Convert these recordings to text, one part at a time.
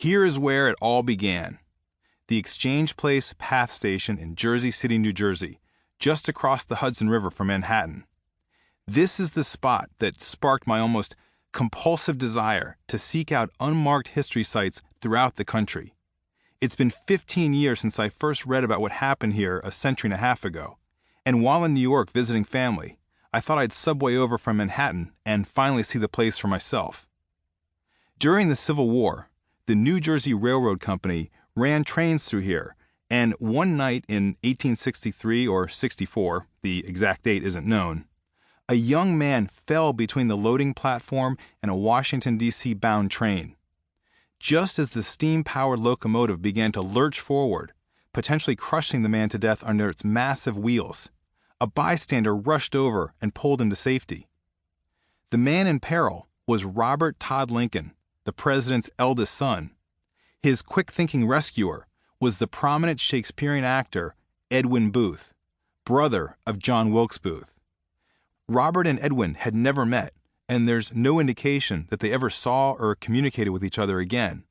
Here is where it all began. The Exchange Place Path Station in Jersey City, New Jersey, just across the Hudson River from Manhattan. This is the spot that sparked my almost compulsive desire to seek out unmarked history sites throughout the country. It's been 15 years since I first read about what happened here a century and a half ago, and while in New York visiting family, I thought I'd subway over from Manhattan and finally see the place for myself. During the Civil War, the New Jersey Railroad Company ran trains through here, and one night in 1863 or 64, the exact date isn't known, a young man fell between the loading platform and a Washington, D.C. bound train. Just as the steam-powered locomotive began to lurch forward, potentially crushing the man to death under its massive wheels, a bystander rushed over and pulled him to safety. The man in peril was Robert Todd Lincoln, the president's eldest son. His quick-thinking rescuer was the prominent Shakespearean actor Edwin Booth, brother of John Wilkes Booth. Robert and Edwin had never met, and there's no indication that they ever saw or communicated with each other again,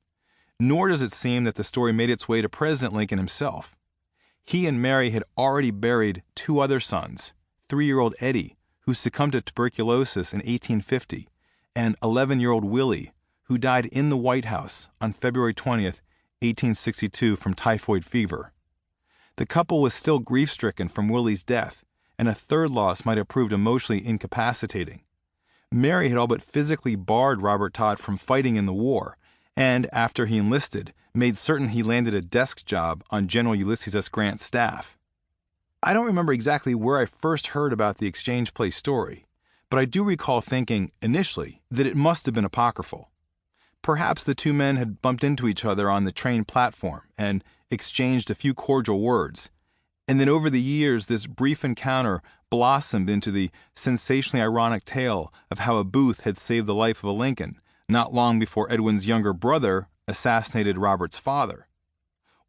nor does it seem that the story made its way to President Lincoln himself. He and Mary had already buried two other sons, 3-year-old Eddie, who succumbed to tuberculosis in 1850, and 11-year-old Willie, who died in the White House on February 20th, 1862 from typhoid fever. The couple was still grief-stricken from Willie's death, and a third loss might have proved emotionally incapacitating. Mary had all but physically barred Robert Todd from fighting in the war, and after he enlisted, made certain he landed a desk job on General Ulysses S. Grant's staff. I don't remember exactly where I first heard about the Exchange Place story, but I do recall thinking, initially, that it must have been apocryphal. Perhaps the two men had bumped into each other on the train platform and exchanged a few cordial words, and then over the years this brief encounter blossomed into the sensationally ironic tale of how a Booth had saved the life of a Lincoln not long before Edwin's younger brother assassinated Robert's father.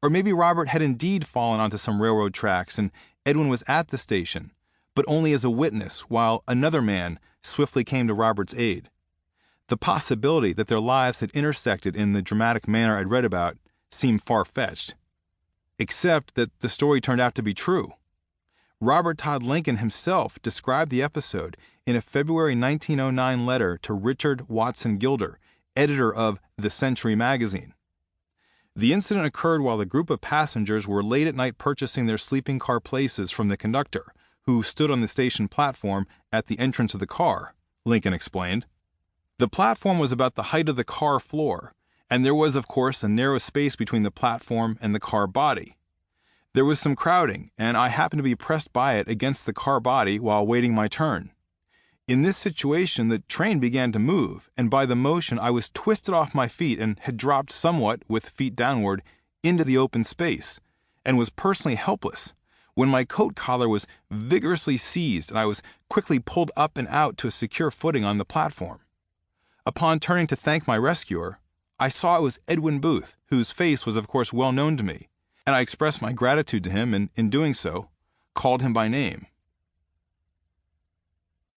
Or maybe Robert had indeed fallen onto some railroad tracks and Edwin was at the station, but only as a witness while another man swiftly came to Robert's aid. The possibility that their lives had intersected in the dramatic manner I'd read about seemed far-fetched. Except that the story turned out to be true. Robert Todd Lincoln himself described the episode in a February 1909 letter to Richard Watson Gilder, editor of The Century magazine. The incident occurred while a group of passengers were late at night purchasing their sleeping car places from the conductor, who stood on the station platform at the entrance of the car, Lincoln explained. The platform was about the height of the car floor, and there was, of course, a narrow space between the platform and the car body. There was some crowding, and I happened to be pressed by it against the car body while waiting my turn. In this situation, the train began to move, and by the motion I was twisted off my feet and had dropped somewhat, with feet downward, into the open space, and was personally helpless, when my coat collar was vigorously seized and I was quickly pulled up and out to a secure footing on the platform. Upon turning to thank my rescuer, I saw it was Edwin Booth, whose face was of course well known to me, and I expressed my gratitude to him and, in doing so, called him by name.